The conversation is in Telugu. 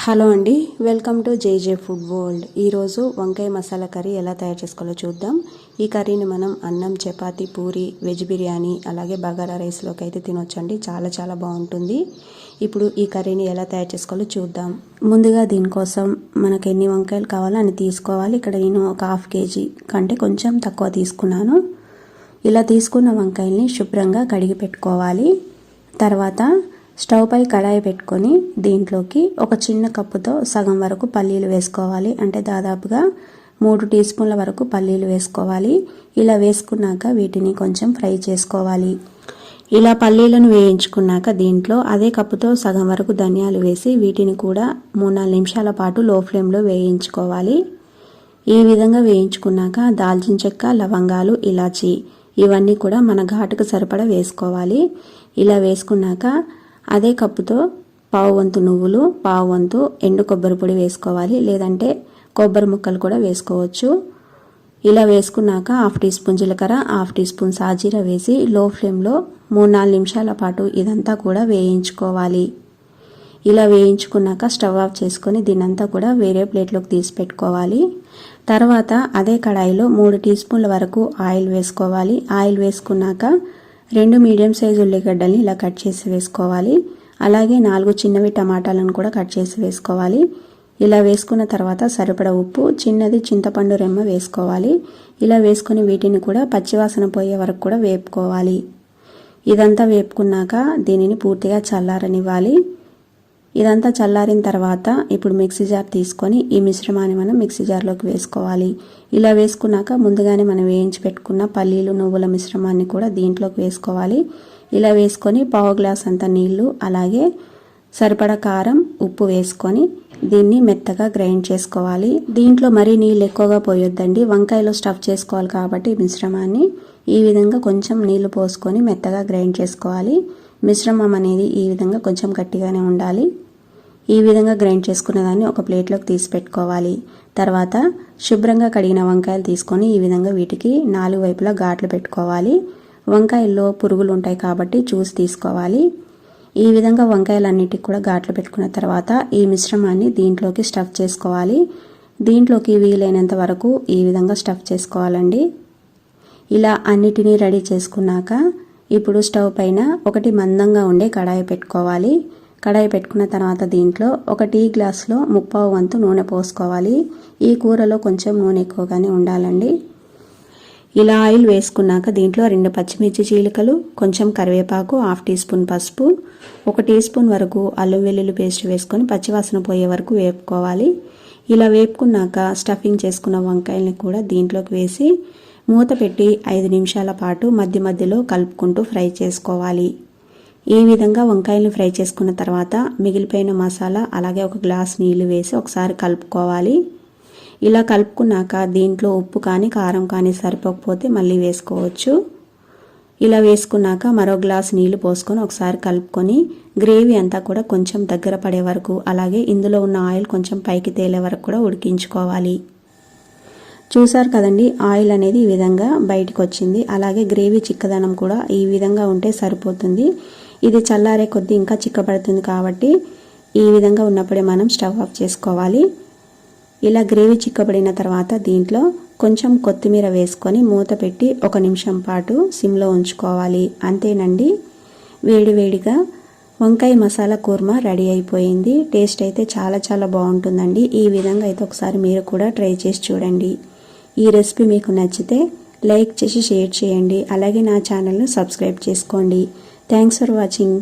హలో అండి, welcome to JJ food world. ఈరోజు వంకాయ మసాలా కర్రీ ఎలా తయారు చేసుకోవాలో చూద్దాం. ఈ కర్రీని మనం అన్నం, చపాతీ, పూరి, వెజ్ బిర్యానీ అలాగే బగారా రైస్లోకి అయితే తినొచ్చండి. చాలా బాగుంటుంది. ఇప్పుడు ఈ కర్రీని ఎలా తయారు చేసుకోవాలో చూద్దాం. ముందుగా దీనికోసం మనకు ఎన్ని వంకాయలు కావాలో అని తీసుకోవాలి. ఇక్కడ నేను ఒక 1/2 kg కంటే కొంచెం తక్కువ తీసుకున్నాను. ఇలా తీసుకున్న వంకాయల్ని శుభ్రంగా కడిగి పెట్టుకోవాలి. తర్వాత స్టవ్ పై కడాయి పెట్టుకొని దీంట్లోకి ఒక చిన్న కప్పుతో సగం వరకు పల్లీలు వేసుకోవాలి. అంటే దాదాపుగా 3 టీ స్పూన్ల వరకు పల్లీలు వేసుకోవాలి. ఇలా వేసుకున్నాక వీటిని కొంచెం ఫ్రై చేసుకోవాలి. ఇలా పల్లీలను వేయించుకున్నాక దీంట్లో అదే కప్పుతో సగం వరకు ధనియాలు వేసి వీటిని కూడా 3-4 నిమిషాల పాటు లో ఫ్లేమ్లో వేయించుకోవాలి. ఈ విధంగా వేయించుకున్నాక దాల్చిన చెక్క, లవంగాలు, ఇలాచి ఇవన్నీ కూడా మన ఘాటుకు సరిపడా వేసుకోవాలి. ఇలా వేసుకున్నాక అదే కప్పుతో పావు వంతు నువ్వులు, పావు వంతు ఎండు కొబ్బరి పొడి వేసుకోవాలి. లేదంటే కొబ్బరి ముక్కలు కూడా వేసుకోవచ్చు. ఇలా వేసుకున్నాక 1/2 టీ స్పూన్ జీలకర్ర, 1/2 టీ స్పూన్ సాజీర వేసి లో ఫ్లేమ్లో 3-4 నిమిషాల పాటు ఇదంతా కూడా వేయించుకోవాలి. ఇలా వేయించుకున్నాక స్టవ్ ఆఫ్ చేసుకొని దీనంతా కూడా వేరే ప్లేట్లోకి తీసి పెట్టుకోవాలి. తర్వాత అదే కడాయిలో 3 టీ స్పూన్ల వరకు ఆయిల్ వేసుకోవాలి. ఆయిల్ వేసుకున్నాక 2 మీడియం సైజు ఉల్లిగడ్డల్ని ఇలా కట్ చేసి వేసుకోవాలి. అలాగే 4 చిన్నవి టమాటాలను కూడా కట్ చేసి వేసుకోవాలి. ఇలా వేసుకున్న తర్వాత సరిపడా ఉప్పు, చిన్నది చింతపండు రెమ్మ వేసుకోవాలి. ఇలా వేసుకొని వీటిని కూడా పచ్చివాసన పోయే వరకు కూడా వేపుకోవాలి. ఇదంతా వేపుకున్నాక దీనిని పూర్తిగా చల్లారనివ్వాలి. ఇదంతా చల్లారిన తర్వాత ఇప్పుడు మిక్సీ జార్ తీసుకొని ఈ మిశ్రమాన్ని మనం మిక్సీ జార్లోకి వేసుకోవాలి. ఇలా వేసుకున్నాక ముందుగానే మనం వేయించి పెట్టుకున్న పల్లీలు, నువ్వుల మిశ్రమాన్ని కూడా దీంట్లోకి వేసుకోవాలి. ఇలా వేసుకొని పావు గ్లాస్ అంత నీళ్లు అలాగే సరిపడా కారం, ఉప్పు వేసుకొని దీన్ని మెత్తగా గ్రైండ్ చేసుకోవాలి. దీంట్లో మరీ నీళ్ళు ఎక్కువగా పోయొద్దండి. వంకాయలో స్టఫ్ చేసుకోవాలి కాబట్టి మిశ్రమాన్ని ఈ విధంగా కొంచెం నీళ్లు పోసుకొని మెత్తగా గ్రైండ్ చేసుకోవాలి. మిశ్రమం అనేది ఈ విధంగా కొంచెం గట్టిగానే ఉండాలి. ఈ విధంగా గ్రైండ్ చేసుకున్న దాన్ని ఒక ప్లేట్లోకి తీసి పెట్టుకోవాలి. తర్వాత శుభ్రంగా కడిగిన వంకాయలు తీసుకొని ఈ విధంగా వీటికి 4 వైపులా ఘాట్లు పెట్టుకోవాలి. వంకాయల్లో పురుగులు ఉంటాయి కాబట్టి చూసి తీసుకోవాలి. ఈ విధంగా వంకాయలన్నిటికి కూడా ఘాట్లు పెట్టుకున్న తర్వాత ఈ మిశ్రమాన్ని దీంట్లోకి స్టఫ్ చేసుకోవాలి. దీంట్లోకి వీలైనంత వరకు ఈ విధంగా స్టఫ్ చేసుకోవాలండి. ఇలా అన్నిటినీ రెడీ చేసుకున్నాక ఇప్పుడు స్టవ్ పైన ఒకటి మందంగా ఉండే కడాయి పెట్టుకోవాలి. కడాయి పెట్టుకున్న తర్వాత దీంట్లో ఒక టీ గ్లాస్లో 1/4 వంతు నూనె పోసుకోవాలి. ఈ కూరలో కొంచెం నూనె ఎక్కువగానే ఉండాలండి. ఇలా ఆయిల్ వేసుకున్నాక దీంట్లో 2 పచ్చిమిర్చి చీలికలు, కొంచెం కరివేపాకు, 1/2 టీ స్పూన్ పసుపు, 1 టీ స్పూన్ వరకు అల్లం వెల్లుల్లి పేస్ట్ వేసుకొని పచ్చివాసన పోయే వరకు వేపుకోవాలి. ఇలా వేపుకున్నాక స్టఫింగ్ చేసుకున్న వంకాయల్ని కూడా దీంట్లోకి వేసి మూత పెట్టి 5 నిమిషాల పాటు మధ్య మధ్యలో కలుపుకుంటూ ఫ్రై చేసుకోవాలి. ఈ విధంగా వంకాయలను ఫ్రై చేసుకున్న తర్వాత మిగిలిపోయిన మసాలా అలాగే ఒక గ్లాస్ నీళ్లు వేసి ఒకసారి కలుపుకోవాలి. ఇలా కలుపుకున్నాక దీంట్లో ఉప్పు కానీ కారం కానీ సరిపోకపోతే మళ్ళీ వేసుకోవచ్చు. ఇలా వేసుకున్నాక మరో గ్లాస్ నీళ్లు పోసుకొని ఒకసారి కలుపుకొని గ్రేవీ అంతా కూడా కొంచెం దగ్గర పడే వరకు అలాగే ఇందులో ఉన్న ఆయిల్ కొంచెం పైకి తేలే వరకు కూడా ఉడికించుకోవాలి. చూసారు కదండి, ఆయిల్ అనేది ఈ విధంగా బయటకు వచ్చింది. అలాగే గ్రేవీ చిక్కదనం కూడా ఈ విధంగా ఉంటే సరిపోతుంది. ఇది చల్లారే కొద్దీ ఇంకా చిక్కబడుతుంది కాబట్టి ఈ విధంగా ఉన్నప్పుడే మనం స్టవ్ ఆఫ్ చేసుకోవాలి. ఇలా గ్రేవీ చిక్కబడిన తర్వాత దీంట్లో కొంచెం కొత్తిమీర వేసుకొని మూత పెట్టి 1 నిమిషం పాటు సిమ్లో ఉంచుకోవాలి. అంతేనండి, వేడివేడిగా వంకాయ మసాలా కూర్మా రెడీ అయిపోయింది. టేస్ట్ అయితే చాలా బాగుంటుందండి. ఈ విధంగా అయితే ఒకసారి మీరు కూడా ట్రై చేసి చూడండి. ఈ రెసిపీ మీకు నచ్చితే లైక్ చేసి షేర్ చేయండి. అలాగే నా ఛానల్ను సబ్స్క్రైబ్ చేసుకోండి. Thanks for watching.